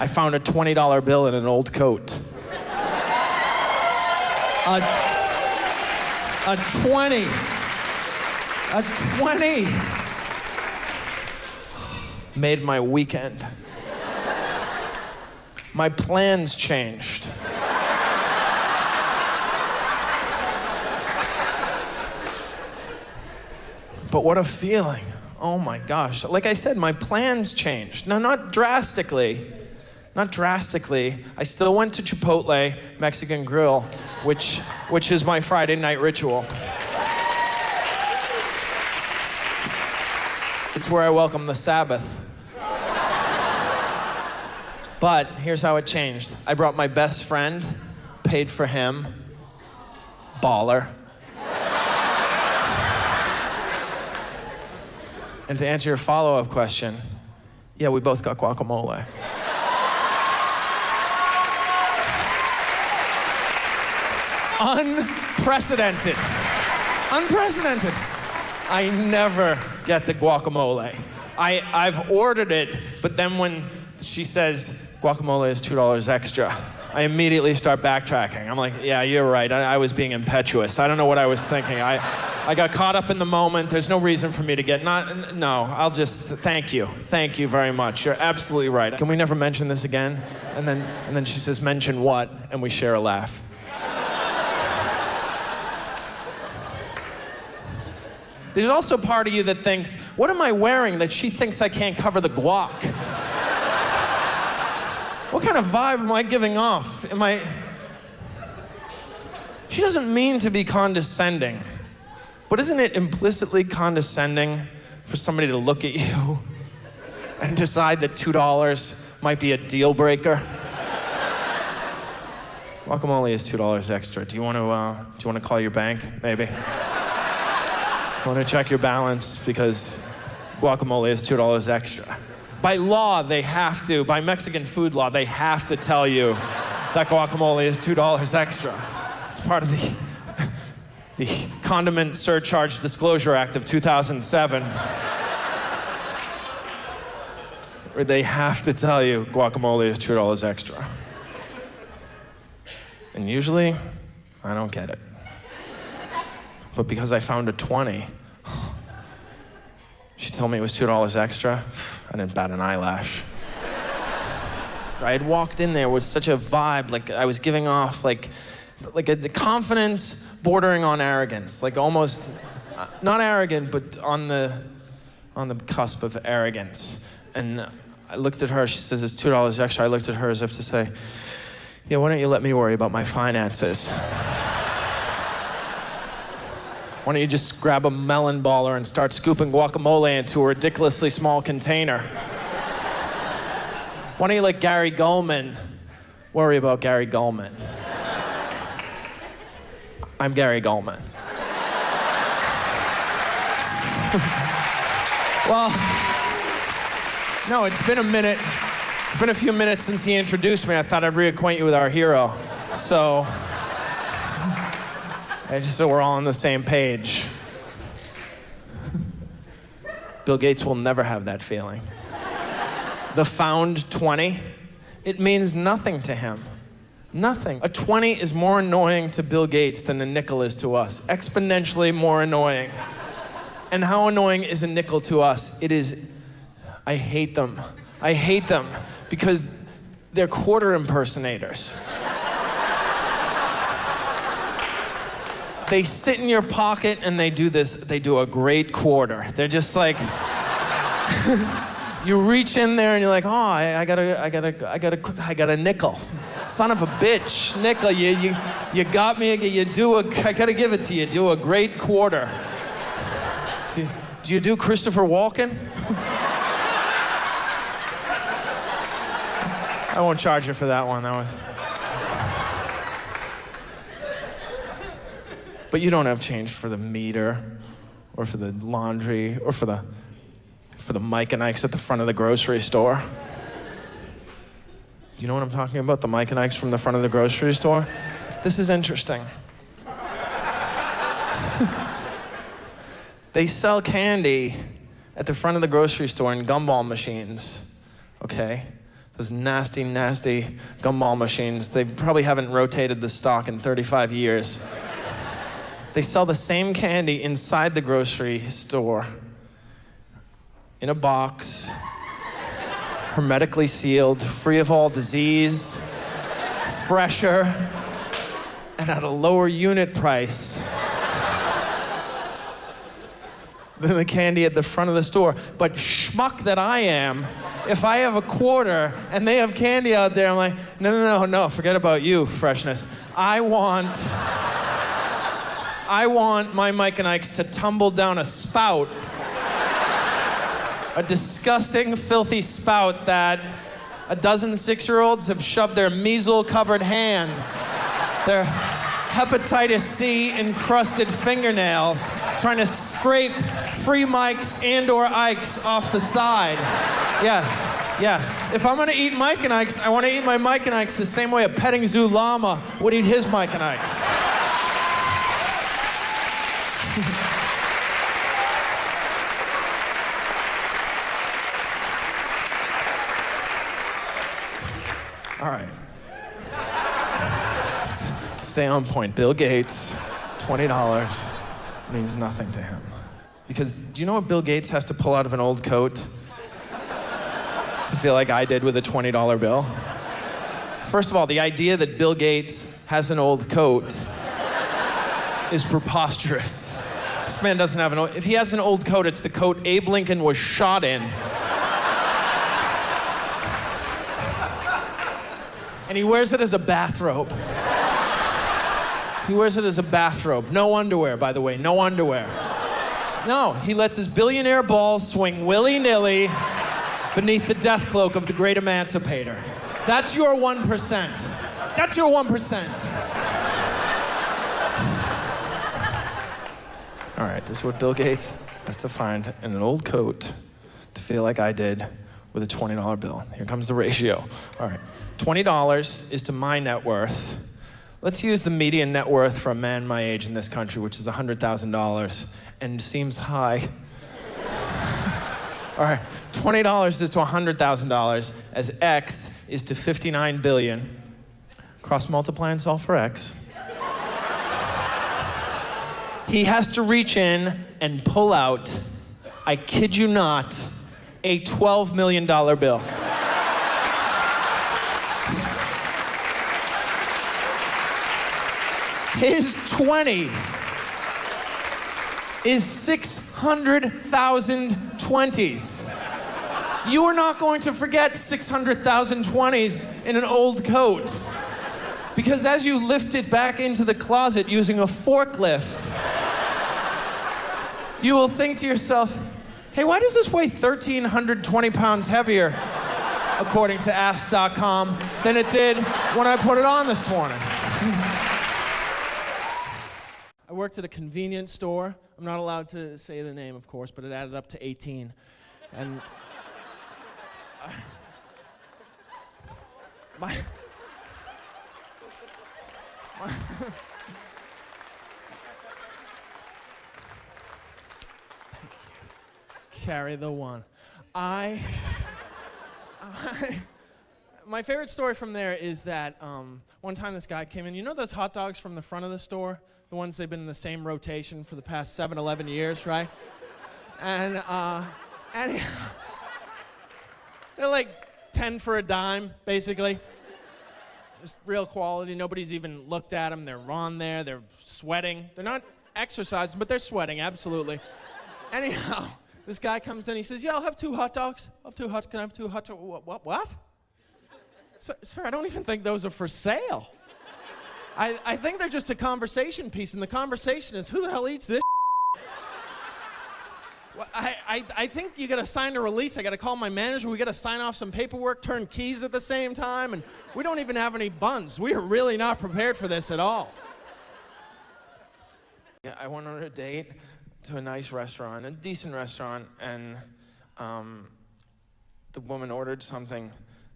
I found a $20 bill in an old coat. A 20. A 20. Made my weekend. My plans changed. But what a feeling. Oh my gosh. Like I said, my plans changed. No, not drastically. Not drastically. I still went to Chipotle Mexican Grill, which is my Friday night ritual. It's where I welcome the Sabbath. But here's how it changed. I brought my best friend, paid for him, baller. And to answer your follow-up question, yeah, we both got guacamole. Unprecedented. Unprecedented. I never get the guacamole. I've ordered it, but then when she says guacamole is $2 extra, I immediately start backtracking. I'm like, yeah, you're right. I was being impetuous. I don't know what I was thinking. I got caught up in the moment. There's no reason for me to get I'll just thank you. Thank you very much. You're absolutely right. Can we never mention this again? And then she says, mention what? And we share a laugh. There's also part of you that thinks, what am I wearing that she thinks I can't cover the guac? What kind of vibe am I giving off? She doesn't mean to be condescending, but isn't it implicitly condescending for somebody to look at you and decide that $2 might be a deal breaker? Guacamole is $2 extra. Do you want to call your bank, maybe? Want to check your balance because guacamole is $2 extra. By law, by Mexican food law, they have to tell you that guacamole is $2 extra. It's part of the Condiment Surcharge Disclosure Act of 2007. Where they have to tell you guacamole is $2 extra. And usually, I don't get it. But because I found a 20, she told me it was $2 extra, I didn't bat an eyelash. I had walked in there with such a vibe, like I was giving off the confidence bordering on arrogance, like almost, not arrogant, but on the cusp of arrogance. And I looked at her, she says it's $2 extra. I looked at her as if to say, yeah, why don't you let me worry about my finances? Why don't you just grab a melon baller and start scooping guacamole into a ridiculously small container? Why don't you let Gary Gulman worry about Gary Gulman? I'm Gary Gulman. Well, no, it's been a minute. It's been a few minutes since he introduced me. I thought I'd reacquaint you with our hero. So we're all on the same page. Bill Gates will never have that feeling. The found 20, it means nothing to him. Nothing. A 20 is more annoying to Bill Gates than a nickel is to us. Exponentially more annoying. And how annoying is a nickel to us? It is, I hate them. I hate them because they're quarter impersonators. They sit in your pocket and they do this. They do a great quarter. They're just like, you reach in there and you're like, oh, I got a nickel. Son of a bitch, nickel. You got me. I gotta give it to you. Do a great quarter. Do you do Christopher Walken? I won't charge you for that one. But you don't have change for the meter, or for the laundry, or for the Mike and Ike's at the front of the grocery store. You know what I'm talking about? The Mike and Ike's from the front of the grocery store? This is interesting. They sell candy at the front of the grocery store in gumball machines, okay? Those nasty, nasty gumball machines. They probably haven't rotated the stock in 35 years. They sell the same candy inside the grocery store in a box, hermetically sealed, free of all disease, fresher, and at a lower unit price than the candy at the front of the store. But schmuck that I am, if I have a quarter and they have candy out there, I'm like, no, forget about you, freshness. I want my Mike and Ike's to tumble down a spout, a disgusting, filthy spout that a dozen 6-year-olds have shoved their measles-covered hands, their hepatitis C encrusted fingernails, trying to scrape free Mikes and/or Ikes off the side. Yes. If I'm gonna eat Mike and Ike's, I want to eat my Mike and Ike's the same way a petting zoo llama would eat his Mike and Ike's. All right. Stay on point. Bill Gates, $20 means nothing to him. Because do you know what Bill Gates has to pull out of an old coat to feel like I did with a $20 bill? First of all, the idea that Bill Gates has an old coat is preposterous. This man doesn't have an old... If he has an old coat, it's the coat Abe Lincoln was shot in. And he wears it as a bathrobe. He wears it as a bathrobe. No underwear, by the way, no underwear. No, he lets his billionaire balls swing willy-nilly beneath the death cloak of the great emancipator. That's your 1%. That's your 1%. All right, this is what Bill Gates has to find in an old coat to feel like I did with a $20 bill. Here comes the ratio. All right, $20 is to my net worth. Let's use the median net worth for a man my age in this country, which is $100,000, and seems high. All right, $20 is to $100,000, as X is to 59 billion. Cross multiply and solve for X. He has to reach in and pull out, I kid you not, a $12 million bill. His 20 is 600,000 20s. You are not going to forget 600,000 20s in an old coat. Because as you lift it back into the closet using a forklift, you will think to yourself, hey, why does this weigh 1,320 pounds heavier, according to Ask.com, than it did when I put it on this morning? I worked at a convenience store. I'm not allowed to say the name, of course, but it added up to 18. And my carry the one. My favorite story from there is that one time this guy came in. You know those hot dogs from the front of the store? The ones they've been in the same rotation for the past 11 years, right? And they're like 10 for a dime, basically. Just real quality. Nobody's even looked at them. They're on there. They're sweating. They're not exercising, but they're sweating, absolutely. Anyhow, this guy comes in. He says, yeah, I'll have 2 hot dogs. I'll have 2 hot dogs. Can I have 2 hot dogs? What? Sir, I don't even think those are for sale. I think they're just a conversation piece, and the conversation is, who the hell eats this? Well, I think you gotta sign a release. I gotta call my manager. We gotta sign off some paperwork, turn keys at the same time, and we don't even have any buns. We are really not prepared for this at all. Yeah, I went on a date to a nice restaurant, a decent restaurant, and the woman ordered something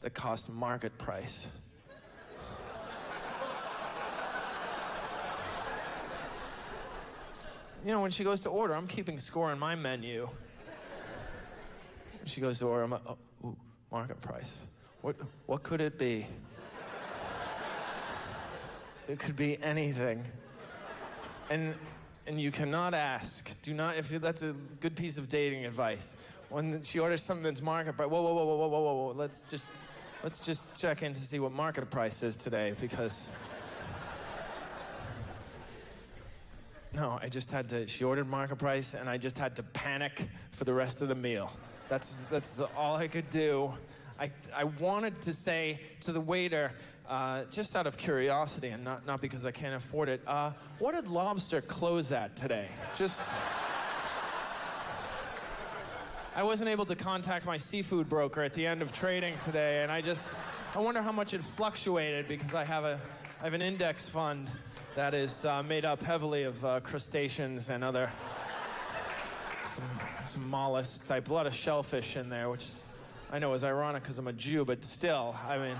that cost market price. You know, when she goes to order, I'm keeping score on my menu. When she goes to order, I'm like, oh, ooh, market price. What could it be? It could be anything. And you cannot ask. Do not, that's a good piece of dating advice. When she orders something that's market price, whoa. Let's just check in to see what market price is today, because no, she ordered market price, and I just had to panic for the rest of the meal. That's all I could do. I wanted to say to the waiter, just out of curiosity and not because I can't afford it, what did lobster close at today? I wasn't able to contact my seafood broker at the end of trading today, and I wonder how much it fluctuated, because I have an index fund that is made up heavily of crustaceans and other some mollusk type, a lot of shellfish in there, which I know is ironic because I'm a Jew, but still, I mean.